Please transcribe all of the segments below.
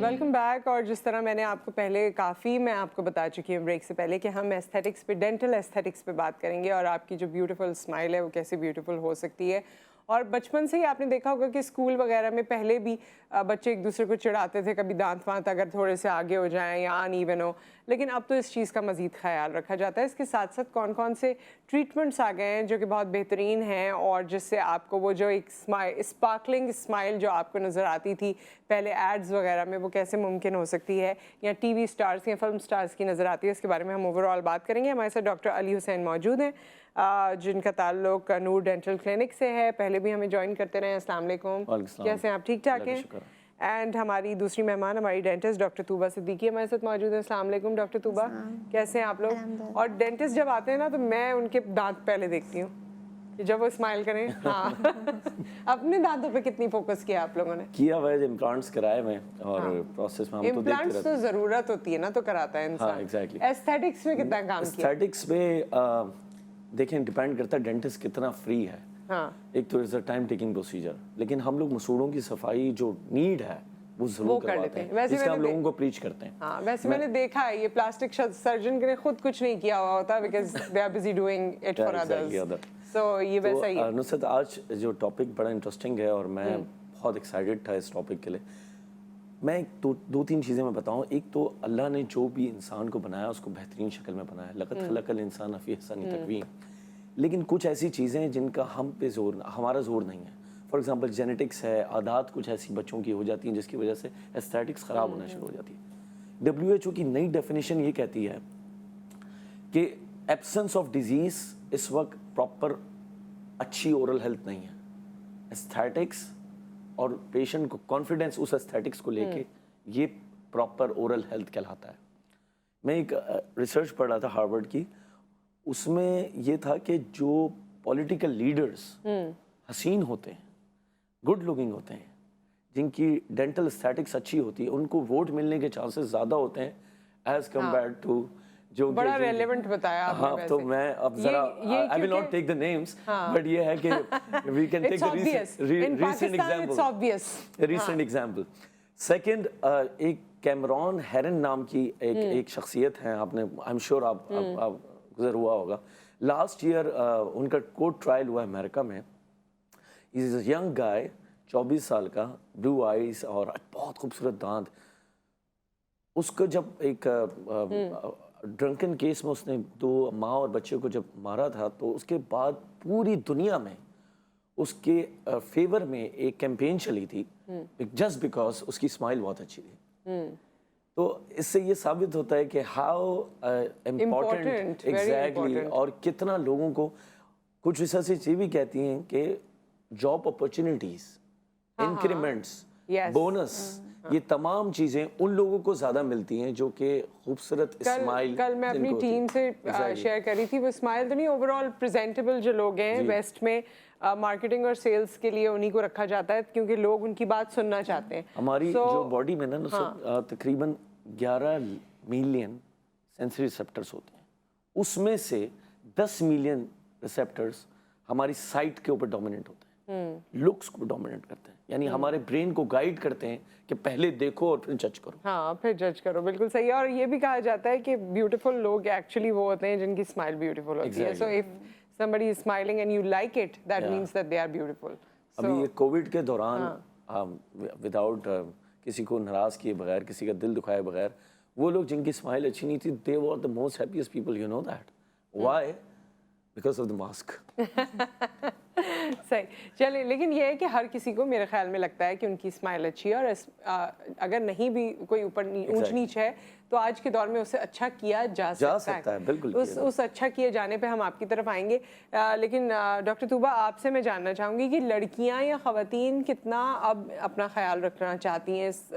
Welcome back. اور جس طرح میں نے آپ کو پہلے کافی میں آپ کو بتا چکی ہوں بریک سے پہلے کہ ہم ایستھیٹکس پہ ڈینٹل ایستھیٹکس پہ بات کریں گے اور آپ کی جو بیوٹیفل اسمائل ہے وہ کیسے بیوٹیفل ہو سکتی ہے. اور بچپن سے ہی آپ نے دیکھا ہوگا کہ اسکول وغیرہ میں پہلے بھی بچے ایک دوسرے کو چڑھاتے تھے کبھی دانت وانت اگر تھوڑے سے آگے ہو جائیں یا ان ایون ہو, لیکن اب تو اس چیز کا مزید خیال رکھا جاتا ہے. اس کے ساتھ ساتھ کون کون سے ٹریٹمنٹس آ گئے ہیں جو کہ بہت بہترین ہیں اور جس سے آپ کو وہ جو ایک اسپارکلنگ اسمائل جو آپ کو نظر آتی تھی پہلے ایڈز وغیرہ میں وہ کیسے ممکن ہو سکتی ہے یا ٹی وی اسٹارز یا فلم اسٹارز کی نظر آتی ہے, اس کے بارے میں ہم اوور آل بات کریں گے. ہمارے ساتھ ڈاکٹر علی حسین موجود ہیں جن کا تعلق نور ڈینٹل کلینک سے ہے, پہلے بھی ہمیں جوائن کرتے رہے ہیں. السلام علیکم, کیسے ہیں آپ؟ ٹھیک ٹھاک ہیں. اینڈ ہماری دوسری مہمان ہماری ڈینٹسٹ ڈاکٹر طوبہ صدیقی ہمارے ساتھ موجود ہیں. السلام علیکم ڈاکٹر طوبہ, کیسے ہیں آپ لوگ؟ اور ڈینٹسٹ جب آتے ہیں نا تو میں ان کے دانت پہلے دیکھتی ہوں کہ جب وہ اسمائل کریں. ہاں اپنے دانتوں پہ کتنی فوکس کیا آپ لوگوں نے؟ کیا ہوا ہے, امپلانٹس کرائے میں اور پروسیس میں ہم تو دیکھتے رہتے ہیں. امپلانٹس تو ضرورت ہوتی ہے نا تو کراتا ہے انسان. ہاں ایگزیکٹلی. ایستھیٹکس میں کتنا کام کیا؟ ایستھیٹکس میں دیکھیں ڈیپینڈ کرتا ہے ڈینٹسٹ کتنا فری ہے. ایک تو از اے ٹائم ٹیکنگ پروسیجر, لیکن ہم لوگ مسوڑوں کی صفائی جو نیڈ ہے وہ ضرور کرواتے ہیں, اس کا ہم لوگوں کو پریچ کرتے ہیں. ہاں ویسے میں نے دیکھا ہے یہ پلاسٹک سرجن نے خود کچھ نہیں کیا ہوا ہوتا because they are busy doing it for others. So یہ ویسا ہی ہے. نصرت آج جو ٹاپک بڑا انٹرسٹنگ ہے اور میں بہت ایکسائٹیڈ تھا اس ٹاپک کے لیے. میں دو تین چیزیں میں بتاؤں. ایک تو اللہ نے جو بھی انسان کو بنایا اس کو بہترین شکل میں بنایا, لقد خلق الانسان فی احسن تقویم, لیکن کچھ ایسی چیزیں ہیں جن کا ہم پہ ہمارا زور نہیں ہے. فار ایگزامپل جینیٹکس ہے, عادات کچھ ایسی بچوں کی ہو جاتی ہیں جس کی وجہ سے ایستھیٹکس خراب ہونا شروع ہو جاتی ہے. WHO کی نئی ڈیفینیشن یہ کہتی ہے کہ ایبسنس آف ڈیزیز اس وقت پراپر اچھی اورل ہیلتھ نہیں ہے. ایستھیٹکس اور پیشنٹ کو کانفیڈنس اس ایستھیٹکس کو لے کے یہ پراپر اورل ہیلتھ کہلاتا ہے. میں ایک ریسرچ پڑھ رہا تھا ہارورڈ کی, اس میں یہ تھا کہ جو پولیٹیکل لیڈرز حسین ہوتے ہیں, گڈ لکنگ ہوتے ہیں, جن کی ڈینٹل ایستھیٹکس اچھی ہوتی ہے, ان کو ووٹ ملنے کے چانسز زیادہ ہوتے ہیں ایز کمپیئرڈ ٹو جو بڑا ریلیونٹ بتایا آپ نے. ہاں تو میں اب ذرا I will not take the names but یہ ہے کہ we can take the recent example. Second, ایک کیمرون ہیرن نام کی ایک شخصیت ہے, آپ نے I'm sure آپ گزر ہوا ہوگا. لاسٹ ایئر ان کا کورٹ ٹرائل ہوا امریکہ میں. He's a young guy, 24 سال کا, blue eyes اور بہت خوبصورت دانت. اس کو جب ایک ڈرنکن کیس میں اس نے 2 ماں اور بچے کو جب مارا تھا تو اس کے بعد پوری دنیا میں اس کے فیور میں ایک کیمپین چلی تھی جسٹ بیکاز اس کی اسمائل بہت اچھی تھی. تو اس سے یہ ثابت ہوتا ہے کہ ہاؤ امپورٹنٹ ایگزیکٹلی, اور کتنا لوگوں کو کچھ ریسرچ یہ بھی کہتی ہیں کہ جاب اپرچونیٹیز, انکریمنٹس, بونس, یہ تمام چیزیں ان لوگوں کو زیادہ ملتی ہیں جو کہ خوبصورت اسمائل. کل میں اپنی ٹیم سے شیئر کر رہی تھی, وہ اسمائل تو نہیں, اوور آل پریزنٹیبل جو لوگ ہیں ویسٹ میں مارکیٹنگ اور سیلز کے لیے انہی کو رکھا جاتا ہے کیونکہ لوگ ان کی بات سننا چاہتے ہیں. ہماری جو باڈی میں نا تقریباً 11 ملین سینسری ریسیپٹرز ہوتے ہیں, اس میں سے 10 ملین ریسیپٹرز ہماری سائٹ کے اوپر ڈومیننٹ ہوتے ہیں, لکس کو ڈومیننٹ کرتے ہیں, یعنی ہمارے برین کو گائیڈ کرتے ہیں کہ پہلے دیکھو اور پھر جج کرو. ہاں پھر جج کرو, بالکل صحیح ہے. اور یہ بھی کہا جاتا ہے کہ بیوٹیفل لوگ ایکچولی وہ ہوتے ہیں جن کی اسمائل بیوٹیفل ہوتی ہے. So if somebody is smiling and you like it, that means that they are beautiful. ابھی یہ کووڈ کے دوران وداؤٹ کسی کو ناراض کیے بغیر, کسی کا دل دکھائے بغیر, وہ لوگ جن کی اسمائل اچھی نہیں تھی they were the most happiest people, you know that. Why? Because of the mask. صحیح. چلے, لیکن یہ ہے کہ ہر کسی کو میرے خیال میں لگتا ہے کہ ان کی اسمائل اچھی ہے, اور اگر نہیں بھی کوئی اوپر اونچ نیچ ہے تو آج کے دور میں اسے اچھا کیا جا سکتا ہے. بالکل اس اچھا کیے جانے پہ ہم آپ کی طرف آئیں گے. لیکن ڈاکٹر طوبہ آپ سے میں جاننا چاہوں گی کہ لڑکیاں یا خواتین کتنا اب اپنا خیال رکھنا چاہتی ہیں اس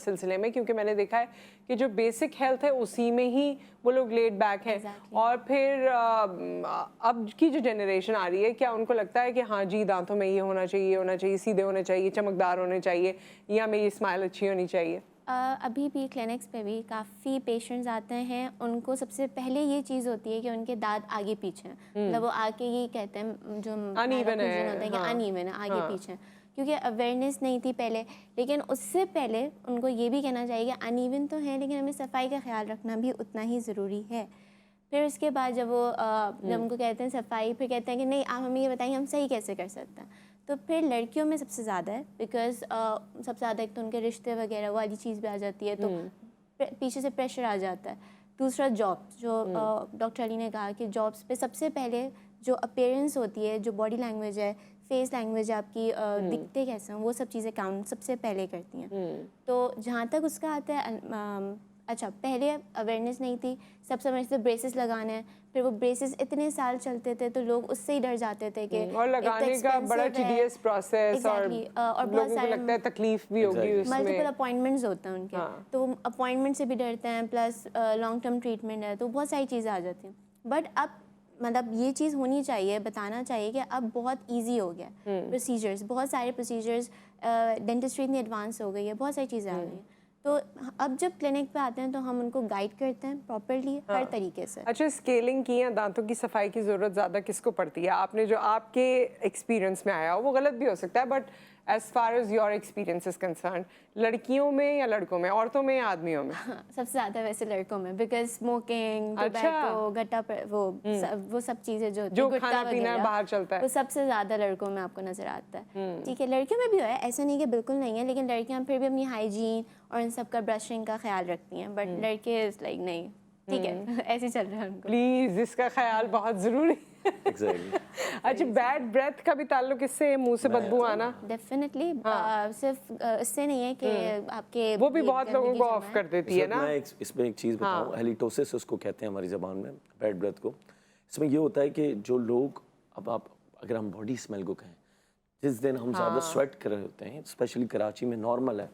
سلسلے میں, کیونکہ میں نے دیکھا ہے کہ جو بیسک ہیلتھ ہے اسی میں ہی وہ لوگ لیٹ بیک ہیں, اور پھر اب کی جو جنریشن آ رہی ہے کیا ان کو لگتا ہے کہ ہاں جی دانتوں میں یہ ہونا چاہیے, سیدھے ہونے چاہیے, چمکدار ہونے چاہیے, یا میری اسمائل اچھی ہونی چاہیے؟ ابھی بھی کلینکس پہ بھی کافی پیشنٹس آتے ہیں, ان کو سب سے پہلے یہ چیز ہوتی ہے کہ ان کے دانت آگے پیچھے ہیں, مطلب وہ آ کے یہ کہتے ہیں جو ہوتا ہے کہ ان ایون ہے, آگے پیچھے. کیونکہ اویئرنیس نہیں تھی پہلے. لیکن اس سے پہلے ان کو یہ بھی کہنا چاہیے کہ ان ایون تو ہے لیکن ہمیں صفائی کا خیال رکھنا بھی اتنا ہی ضروری ہے. پھر اس کے بعد جب ہم کو کہتے ہیں صفائی, پھر کہتے ہیں کہ نہیں آپ ہمیں یہ بتائیں ہم صحیح کیسے کر سکتے ہیں. تو پھر لڑکیوں میں سب سے زیادہ ہے, بیکاز سب سے زیادہ ایک تو ان کے رشتے وغیرہ والی چیز بھی آ جاتی ہے, تو پیچھے سے پریشر آ جاتا ہے. دوسرا جابس, جو ڈاکٹر علی نے کہا کہ جابس پہ سب سے پہلے جو اپیرنس ہوتی ہے, جو باڈی لینگویج ہے, فیس لینگویج آپ کی, دکھتے کیسے ہیں, وہ سب چیزیں کاؤنٹ سب سے پہلے کرتی ہیں. تو جہاں تک اس کا آتا ہے, اچھا پہلے اویئرنیس نہیں تھی, سب سمجھتے بریسز لگانے ہیں, پھر وہ بریسز اتنے سال چلتے تھے تو لوگ اس سے ہی ڈر جاتے تھے کہ اور لگانے کا بڑا ٹیڈیس پروسیس, اور بہت لوگوں کو لگتا ہے تکلیف بھی ہوگی اس میں, ملٹیپل اپوائنٹمنٹس ہوتے ہیں ان کے, تو اپوائنٹمنٹ سے بھی ڈرتے ہیں, پلس لانگ ٹرم ٹریٹمنٹ ہے, تو بہت ساری چیزیں آ جاتی ہیں. بٹ اب مطلب یہ چیز ہونی چاہیے, بتانا چاہیے کہ اب بہت ایزی ہو گیا پروسیجرز, بہت سارے پروسیجرز, ڈینٹسٹری اتنی ایڈوانس ہو گئی ہے, بہت ساری چیزیں آ گئی ہیں. تو اب جب کلینک پہ آتے ہیں تو ہم ان کو گائیڈ کرتے ہیں پراپرلی ہر طریقے سے. اچھا, اسکیلنگ کی یا دانتوں کی صفائی کی ضرورت زیادہ کس کو پڑتی ہے؟ آپ نے جو آپ کے ایکسپیرینس میں آیا ہو, وہ غلط بھی ہو سکتا ہے, but as far as your experience is concerned, لڑکیوں میں یا لڑکوں میں, عورتوں میں یا آدمیوں میں؟ سب سے زیادہ ویسے لڑکوں میں, بیکاز اسموکنگ, ٹوبیکو, گٹا, وہ سب چیزیں جو کھانا پینا باہر چلتا ہے, وہ سب سے زیادہ لڑکوں میں آپ کو نظر آتا ہے. ٹھیک ہے, لڑکیوں میں بھی ہے, ایسا نہیں کہ بالکل نہیں ہے, لیکن لڑکیاں پھر بھی اپنی ہائیجین اور ان سب کا برشنگ کا خیال رکھتی ہیں, بٹ لڑکے لائک نہیں, ٹھیک ہے ایسے چل رہا ہے ان کو. پلیز اس کا خیال بہت ضروری. اچھا, بیڈ بریتھ کا بھی تعلق اس سے, منہ سے بدبو آنا؟ ڈیفینیٹلی, صرف اس سے نہیں ہے کہ آپ کے, وہ بھی بہت لوگوں کو آف کر دیتی ہے نا. میں اس میں ایک چیز بتاؤں, ہیلیٹوسس اس کو کہتے ہیں ہماری زبان میں, بیڈ بریتھ کو. اس میں یہ ہوتا ہے کہ جو لوگ, اب آپ اگر ہم باڈی اسمیل کو کہیں, جس دن ہم زیادہ سویٹ کر رہے ہوتے ہیں, اسپیشلی کراچی میں نارمل ہے,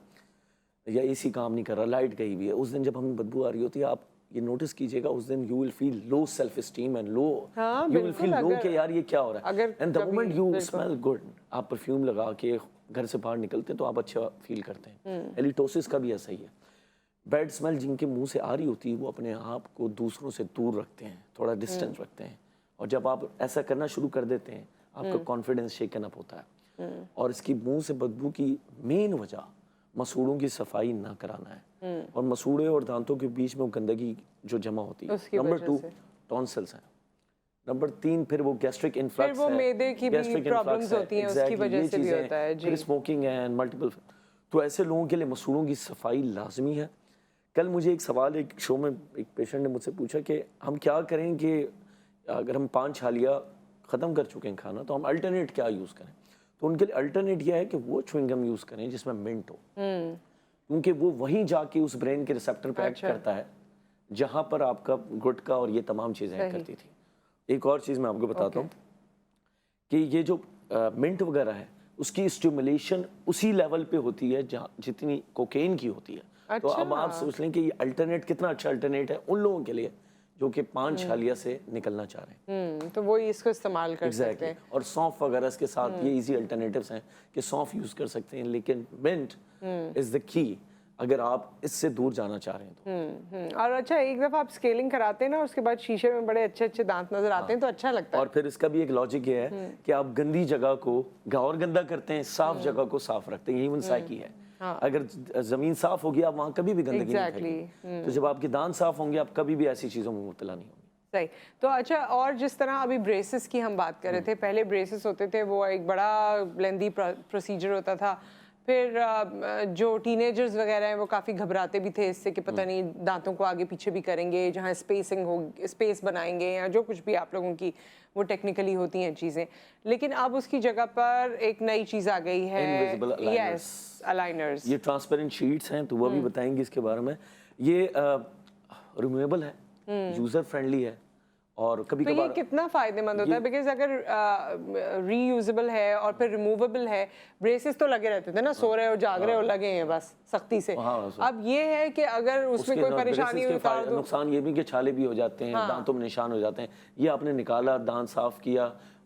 یا اے سی کام نہیں کر رہا, لائٹ گئی ہوئی ہے, اس دن جب ہمیں بدبو آ رہی ہوتی ہے, آپ یہ نوٹس کیجئے گا, اس دن you will feel love self esteem and love, you will feel love کہ یار یہ کیا ہو رہا ہے. And the moment you smell good, آپ پرفیوم لگا کے گھر سے باہر نکلتے ہیں تو آپ اچھا فیل کرتے ہیں. ہیلیٹوسس کا بھی ایسا ہی ہے. بیڈ اسمیل جن کے منہ سے آ رہی ہوتی ہے, وہ اپنے آپ کو دوسروں سے دور رکھتے ہیں, تھوڑا ڈسٹینس رکھتے ہیں, اور جب آپ ایسا کرنا شروع کر دیتے ہیں, آپ کا کانفیڈنس شیکن اپ ہوتا ہے. اور اس کی منہ سے بدبو کی مین وجہ مسوڑوں کی صفائی نہ کرانا ہے, اور مسوڑے اور دانتوں کے بیچ میں گندگی جو جمع ہوتی ہے. نمبر 2 ٹونسلز ہیں. نمبر 3 پھر وہ گیسٹرک انفلکس ہے, وہ معدے کی بھی پرابلمز ہوتی ہیں, اس کی وجہ سے بھی ہوتا ہے. پھر اسموکنگ ہے, ملٹیپل. تو ایسے لوگوں کے لیے مسوڑوں کی صفائی لازمی ہے. کل مجھے ایک سوال ایک شو میں ایک پیشنٹ نے مجھ سے پوچھا کہ ہم کیا کریں کہ اگر ہم 5 چھالیاں ختم کر چکے ہیں کھانا, تو ہم الٹرنیٹ کیا یوز کریں. تو ان کے لیے الٹرنیٹ یہ ہے کہ وہ چوئنگ گم یوز کریں جس میں منٹ ہو, کیونکہ وہ وہیں جا کے اس برین کے ریسپٹر پہ ایکٹ کرتا ہے جہاں پر آپ کا گٹکا اور یہ تمام چیزیں کرتی تھی. ایک اور چیز میں آپ کو بتاتا ہوں کہ یہ جو منٹ وغیرہ ہے, اس کی اسٹیمولیشن اسی لیول پہ ہوتی ہے جہاں جتنی کوکین کی ہوتی ہے. تو اب آپ سوچ لیں کہ یہ الٹرنیٹ کتنا اچھا الٹرنیٹ ہے ان لوگوں کے لیے جو کہ 5 چھالیاں سے نکلنا چاہ رہے ہیں. تو وہی اس کو استعمال کر سکتے ہیں. اور سونف وغیرہ اس کے ساتھ یہ ایزی الٹرنیٹیوز ہیں کہ سونف یوز کر سکتے ہیں, لیکن منٹ از دا کی اگر آپ اس سے دور جانا چاہ رہے ہیں تو. اور اچھا, ایک دفعہ آپ اسکیلنگ کراتے ہیں نا, اس کے بعد شیشے میں بڑے اچھے اچھے دانت نظر آتے ہیں, تو اچھا لگتا ہے. اور پھر اس کا بھی ایک لاجک یہ ہے کہ آپ گندی جگہ کو اور گندا کرتے ہیں, صاف جگہ کو صاف رکھتے ہیں. ایون سائیکی ہے, اگر زمین صاف ہوگی آپ وہاں کبھی بھی گندگی نہیں پھینکیں. تو جب آپ کے دانت صاف ہوں گے آپ کبھی بھی ایسی چیزوں میں مبتلا نہیں ہوں گے. صحیح. تو اچھا, اور جس طرح ابھی بریسز کی ہم بات کر رہے تھے, پہلے بریسز ہوتے تھے, وہ ایک بڑا لیندی پروسیجر ہوتا تھا. پھر جو ٹینیجرز وغیرہ ہیں وہ کافی گھبراتے بھی تھے اس سے کہ پتہ نہیں دانتوں کو آگے پیچھے بھی کریں گے, جہاں اسپیسنگ ہو, اسپیس بنائیں گے, یا جو کچھ بھی آپ لوگوں کی وہ ٹیکنیکلی ہوتی ہیں چیزیں. لیکن اب اس کی جگہ پر ایک نئی چیز آ گئی ہے, یس, الائنرز. یہ ٹرانسپیرنٹ شیٹس ہیں, تو وہ بھی بتائیں گے اس کے بارے میں. یہ ریموویبل ہے, یوزر فرینڈلی ہے, اور کبھی تو یہ کتنا فائدہ مند ہوتا ہے؟ بیکاز اگر ری یوزیبل ہے اور پھر ریموویبل ہے, بریسز تو لگے رہتے تھے نا, سو رہے ہو جاگ رہے ہو لگے ہیں بس سختی سے. اب یہ ہے کہ اگر اس میں کوئی پریشانی ہوئی, نقصان یہ بھی کہ چھالے بھی ہو جاتے ہیں, دانتوں میں نشان ہو جاتے ہیں. یہ آپ نے نکالا, دانت صاف کیا,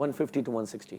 150 to 160।